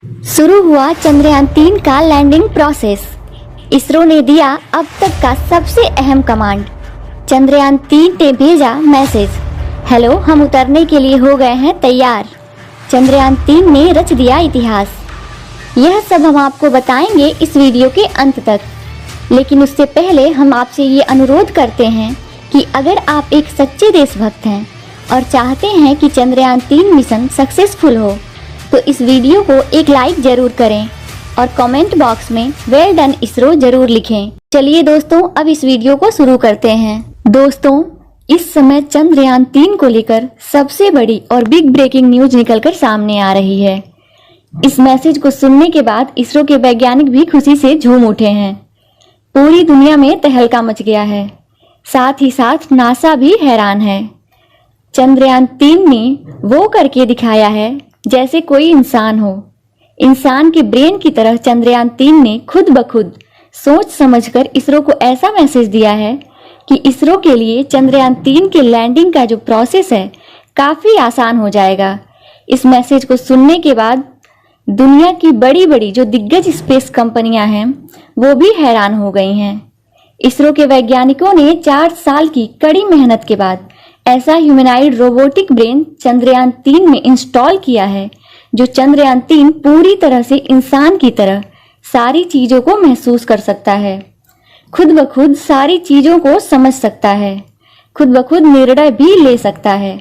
शुरू हुआ चंद्रयान-3 का लैंडिंग प्रोसेस। इसरो ने दिया अब तक का सबसे अहम कमांड। चंद्रयान-3 ने भेजा मैसेज, हेलो, हम उतरने के लिए हो गए हैं तैयार। चंद्रयान-3 ने रच दिया इतिहास। यह सब हम आपको बताएंगे इस वीडियो के अंत तक, लेकिन उससे पहले हम आपसे ये अनुरोध करते हैं कि अगर आप एक सच्चे देशभक्त हैं और चाहते हैं कि चंद्रयान-3 मिशन सक्सेसफुल हो, तो इस वीडियो को एक लाइक जरूर करें और कमेंट बॉक्स में वेल डन इसरो जरूर लिखें। चलिए दोस्तों, अब इस वीडियो को शुरू करते हैं। दोस्तों, इस समय चंद्रयान-3 को लेकर सबसे बड़ी और बिग ब्रेकिंग न्यूज निकलकर सामने आ रही है। इस मैसेज को सुनने के बाद इसरो के वैज्ञानिक भी खुशी से झूम उठे हैं। पूरी दुनिया में तहलका मच गया है, साथ ही साथ नासा भी हैरान है। चंद्रयान-3 ने वो करके दिखाया है जैसे कोई इंसान हो। इंसान के ब्रेन की तरह चंद्रयान-3 ने खुद ब खुद सोच समझकर इसरो को ऐसा मैसेज दिया है कि इसरो के लिए चंद्रयान-3 के लैंडिंग का जो प्रोसेस है काफी आसान हो जाएगा। इस मैसेज को सुनने के बाद दुनिया की बड़ी बड़ी जो दिग्गज स्पेस कंपनियां हैं वो भी हैरान हो गई हैं। इसरो के वैज्ञानिकों ने 4 साल की कड़ी मेहनत के बाद ऐसा ह्यूमनॉइड रोबोटिक ब्रेन चंद्रयान-3 में इंस्टॉल किया है जो चंद्रयान-3 पूरी तरह से इंसान की तरह सारी चीजों को महसूस कर सकता है, खुद ब खुद सारी चीजों को समझ सकता है, खुद ब खुद निर्णय भी ले सकता है।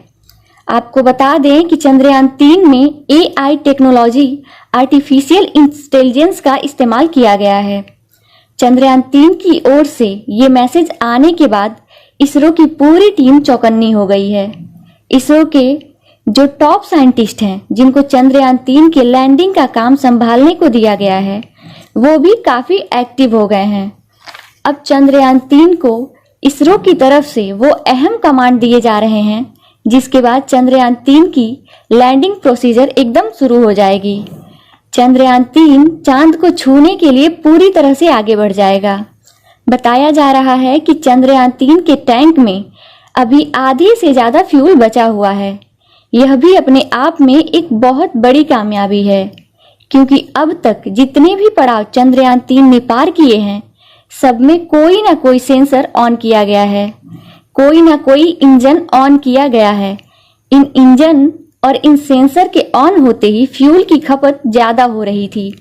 आपको बता दें कि चंद्रयान-3 में AI टेक्नोलॉजी, आर्टिफिशियल इंटेलिजेंस का इस्तेमाल किया गया है। चंद्रयान-3 की ओर से ये मैसेज आने के बाद इसरो की पूरी टीम चौकन्नी हो गई है। इसरो के जो टॉप साइंटिस्ट हैं जिनको चंद्रयान-3 के लैंडिंग का काम संभालने को दिया गया है, वो भी काफी एक्टिव हो गए हैं। अब चंद्रयान-3 को इसरो की तरफ से वो अहम कमांड दिए जा रहे हैं जिसके बाद चंद्रयान-3 की लैंडिंग प्रोसीजर एकदम शुरू हो जाएगी। चंद्रयान-3 चांद को छूने के लिए पूरी तरह से आगे बढ़ जाएगा। बताया जा रहा है कि चंद्रयान-3 के टैंक में अभी आधे से ज्यादा फ्यूल बचा हुआ है। यह भी अपने आप में एक बहुत बड़ी कामयाबी है, क्योंकि अब तक जितने भी पड़ाव चंद्रयान-3 ने पार किए हैं सब में कोई ना कोई सेंसर ऑन किया गया है, कोई ना कोई इंजन ऑन किया गया है। इन इंजन और इन सेंसर के ऑन होते ही फ्यूल की खपत ज्यादा हो रही थी।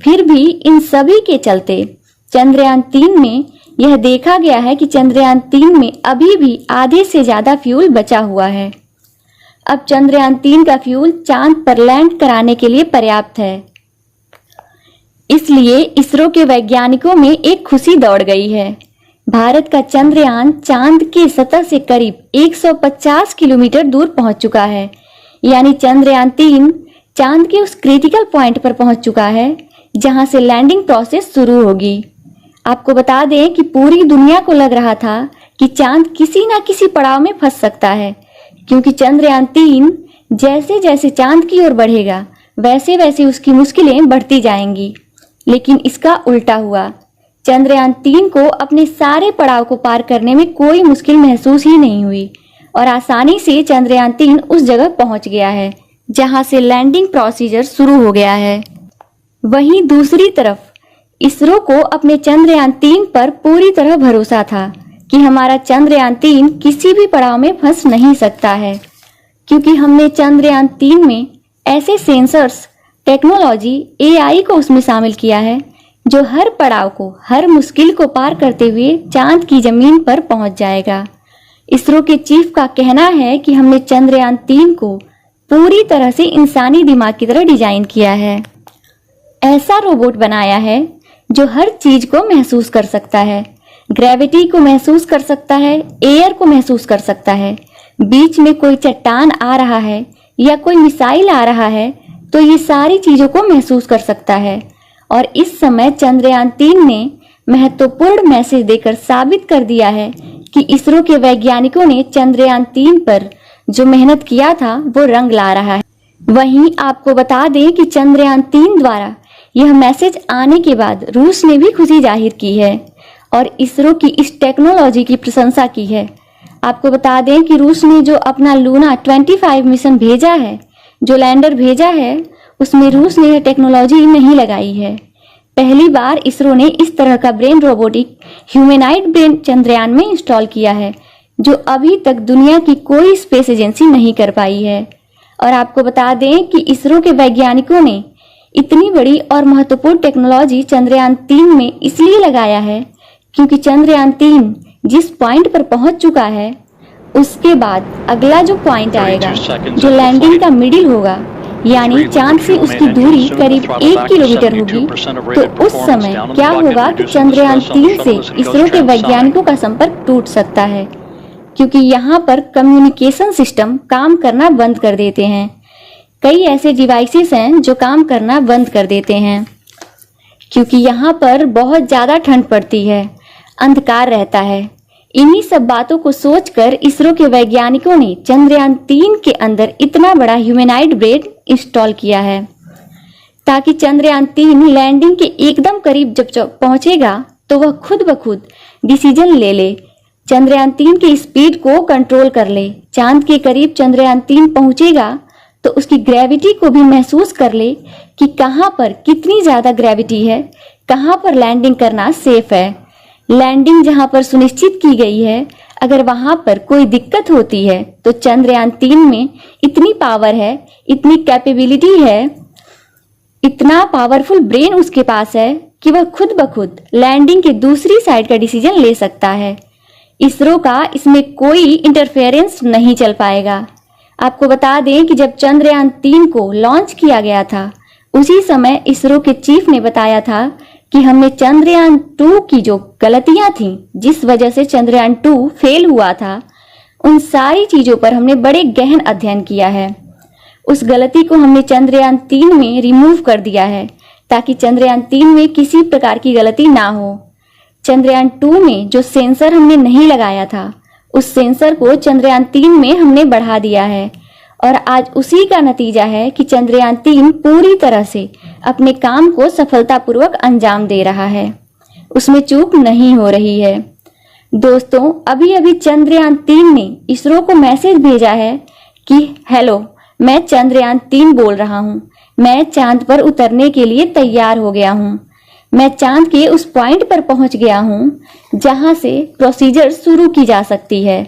फिर भी इन सभी के चलते चंद्रयान-3 में यह देखा गया है कि चंद्रयान-3 में अभी भी आधे से ज्यादा फ्यूल बचा हुआ है। अब चंद्रयान-3 का फ्यूल चांद पर लैंड कराने के लिए पर्याप्त है। इसलिए इसरो के वैज्ञानिकों में एक खुशी दौड़ गई है। भारत का चंद्रयान चांद के सतह से करीब 150 किलोमीटर दूर पहुंच चुका है। यानी चंद्रयान-3 चांद के उस क्रिटिकल पॉइंट पर पहुंच चुका है जहां से लैंडिंग प्रोसेस शुरू होगी। आपको बता दें कि पूरी दुनिया को लग रहा था कि चांद किसी ना किसी पड़ाव में फंस सकता है, क्योंकि चंद्रयान-3 जैसे जैसे चांद की ओर बढ़ेगा वैसे वैसे उसकी मुश्किलें बढ़ती जाएंगी। लेकिन इसका उल्टा हुआ। चंद्रयान-3 को अपने सारे पड़ाव को पार करने में कोई मुश्किल महसूस ही नहीं हुई और आसानी से चंद्रयान-3 उस जगह पहुंच गया है जहां से लैंडिंग प्रोसीजर शुरू हो गया है। वहीं दूसरी तरफ इसरो को अपने चंद्रयान-3 पर पूरी तरह भरोसा था कि हमारा चंद्रयान-3 किसी भी पड़ाव में फंस नहीं सकता है, क्योंकि हमने चंद्रयान-3 में ऐसे सेंसर्स, टेक्नोलॉजी, AI को उसमें शामिल किया है जो हर पड़ाव को, हर मुश्किल को पार करते हुए चांद की जमीन पर पहुंच जाएगा। इसरो के चीफ का कहना है कि हमने चंद्रयान-3 को पूरी तरह से इंसानी दिमाग की तरह डिजाइन किया है। ऐसा रोबोट बनाया है जो हर चीज को महसूस कर सकता है, ग्रेविटी को महसूस कर सकता है, एयर को महसूस कर सकता है। बीच में कोई चट्टान आ रहा है या कोई मिसाइल आ रहा है तो ये सारी चीजों को महसूस कर सकता है। और इस समय चंद्रयान-3 ने महत्वपूर्ण मैसेज देकर साबित कर दिया है कि इसरो के वैज्ञानिकों ने चंद्रयान-3 पर जो मेहनत किया था वो रंग ला रहा है। वहीं आपको बता दें कि चंद्रयान-3 द्वारा यह मैसेज आने के बाद रूस ने भी खुशी जाहिर की है और इसरो की इस टेक्नोलॉजी की प्रशंसा की है। आपको बता दें कि रूस ने जो अपना लूना 25 मिशन भेजा है, जो लैंडर भेजा है, उसमें रूस ने यह टेक्नोलॉजी नहीं लगाई है। पहली बार इसरो ने इस तरह का ब्रेन रोबोटिक ह्यूमैनॉइड ब्रेन चंद्रयान में इंस्टॉल किया है, जो अभी तक दुनिया की कोई स्पेस एजेंसी नहीं कर पाई है। और आपको बता दें कि इसरो के वैज्ञानिकों ने इतनी बड़ी और महत्वपूर्ण टेक्नोलॉजी चंद्रयान 3 में इसलिए लगाया है क्योंकि चंद्रयान 3 जिस पॉइंट पर पहुंच चुका है, उसके बाद अगला जो पॉइंट आएगा, जो लैंडिंग का मिडिल होगा, यानी चांद से उसकी दूरी करीब 1 किलोमीटर होगी, तो उस समय क्या होगा कि चंद्रयान 3 से इसरो के वैज्ञानिकों का संपर्क टूट सकता है, क्योंकि यहाँ पर कम्युनिकेशन सिस्टम काम करना बंद कर देते हैं। कई ऐसे डिवाइसेस हैं जो काम करना बंद कर देते हैं, क्योंकि यहाँ पर बहुत ज़्यादा ठंड पड़ती है, अंधकार रहता है। इन्हीं सब बातों को सोचकर इसरो के वैज्ञानिकों ने चंद्रयान 3 के अंदर इतना बड़ा ह्यूमैनॉइड ब्रेन इंस्टॉल किया है, ताकि चंद्रयान 3 लैंडिंग के एकदम करीब जब पहुंचेगा तो वह खुद ब खुद डिसीजन ले ले, चंद्रयान 3 की स्पीड को कंट्रोल कर ले। चांद के करीब चंद्रयान 3 पहुंचेगा तो उसकी ग्रेविटी को भी महसूस कर ले कि कहाँ पर कितनी ज़्यादा ग्रेविटी है, कहाँ पर लैंडिंग करना सेफ है। लैंडिंग जहां पर सुनिश्चित की गई है, अगर वहां पर कोई दिक्कत होती है तो चंद्रयान 3 में इतनी पावर है, इतनी कैपेबिलिटी है, इतना पावरफुल ब्रेन उसके पास है कि वह खुद ब खुद लैंडिंग के दूसरी साइड का डिसीजन ले सकता है। इसरो का इसमें कोई इंटरफेरेंस नहीं चल पाएगा। आपको बता दें कि जब चंद्रयान 3 को लॉन्च किया गया था, उसी समय इसरो के चीफ ने बताया था कि हमने चंद्रयान 2 की जो गलतियां थीं, जिस वजह से चंद्रयान 2 फेल हुआ था, उन सारी चीजों पर हमने बड़े गहन अध्ययन किया है। उस गलती को हमने चंद्रयान 3 में रिमूव कर दिया है, ताकि चंद्रयान 3 में किसी प्रकार की गलती ना हो। चंद्रयान 2 में जो सेंसर हमने नहीं लगाया था, उस सेंसर को चंद्रयान 3 में हमने बढ़ा दिया है, और आज उसी का नतीजा है कि चंद्रयान 3 पूरी तरह से अपने काम को सफलतापूर्वक अंजाम दे रहा है, उसमें चूक नहीं हो रही है। दोस्तों, अभी अभी चंद्रयान 3 ने इसरो को मैसेज भेजा है कि हेलो, मैं चंद्रयान 3 बोल रहा हूँ, मैं चांद पर उतरने के लिए तैयार हो गया हूँ, मैं चांद के उस पॉइंट पर पहुंच गया हूँ जहां से प्रोसीजर शुरू की जा सकती है।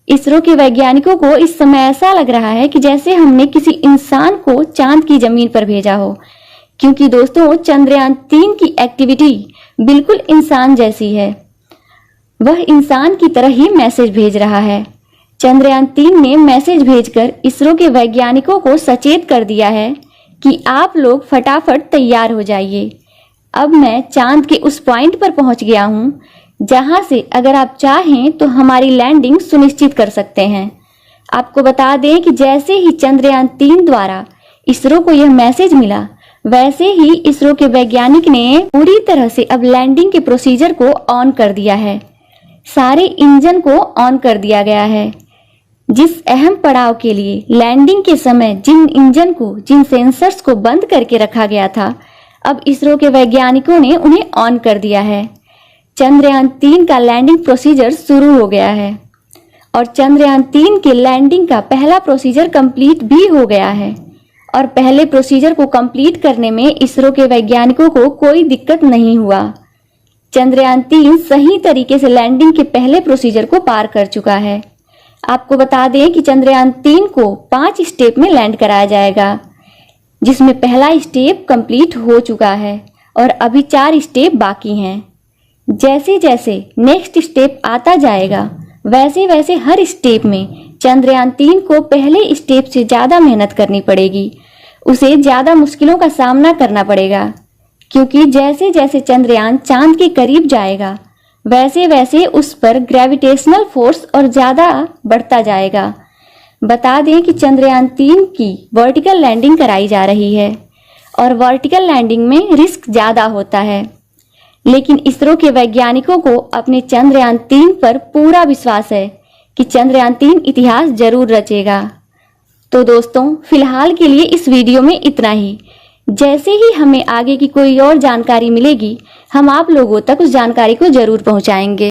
इसरो के वैज्ञानिकों को इस समय ऐसा लग रहा है कि जैसे हमने किसी इंसान को चांद की जमीन पर भेजा हो, क्योंकि दोस्तों चंद्रयान 3 की एक्टिविटी बिल्कुल इंसान जैसी है, वह इंसान की तरह ही मैसेज भेज रहा है। चंद्रयान 3 ने मैसेज भेजकर इसरो के वैज्ञानिकों को सचेत कर दिया है कि आप लोग फटाफट तैयार हो जाइए, अब मैं चांद के उस पॉइंट पर पहुंच गया हूं जहां से अगर आप चाहें तो हमारी लैंडिंग सुनिश्चित कर सकते हैं। आपको बता दें कि जैसे ही चंद्रयान 3 द्वारा इसरो को यह मैसेज मिला, वैसे ही इसरो के वैज्ञानिक ने पूरी तरह से अब लैंडिंग के प्रोसीजर को ऑन कर दिया है। सारे इंजन को ऑन कर दिया गया है। जिस अहम पड़ाव के लिए लैंडिंग के समय जिन इंजन को, जिन सेंसर्स को बंद करके रखा गया था, अब इसरो के वैज्ञानिकों ने उन्हें ऑन कर दिया है। चंद्रयान 3 का लैंडिंग प्रोसीजर शुरू हो गया है और चंद्रयान 3 के लैंडिंग का पहला प्रोसीजर कंप्लीट भी हो गया है। और पहले प्रोसीजर को कंप्लीट करने में इसरो के वैज्ञानिकों को कोई दिक्कत नहीं हुआ। चंद्रयान 3 सही तरीके से लैंडिंग के पहले प्रोसीजर को पार कर चुका है। आपको बता दें कि चंद्रयान 3 को 5 स्टेप में लैंड कराया जाएगा, जिसमें पहला स्टेप कंप्लीट हो चुका है और अभी 4 स्टेप बाकी हैं। जैसे जैसे नेक्स्ट स्टेप आता जाएगा, वैसे वैसे हर स्टेप में चंद्रयान 3 को पहले स्टेप से ज़्यादा मेहनत करनी पड़ेगी, उसे ज़्यादा मुश्किलों का सामना करना पड़ेगा, क्योंकि जैसे जैसे चंद्रयान चांद के करीब जाएगा, वैसे वैसे उस पर ग्रेविटेशनल फोर्स और ज़्यादा बढ़ता जाएगा। बता दें कि चंद्रयान 3 की वर्टिकल लैंडिंग कराई जा रही है और वर्टिकल लैंडिंग में रिस्क ज़्यादा होता है, लेकिन इसरो के वैज्ञानिकों को अपने चंद्रयान 3 पर पूरा विश्वास है कि चंद्रयान 3 इतिहास जरूर रचेगा। तो दोस्तों, फिलहाल के लिए इस वीडियो में इतना ही। जैसे ही हमें आगे की कोई और जानकारी मिलेगी, हम आप लोगों तक उस जानकारी को जरूर पहुंचाएंगे।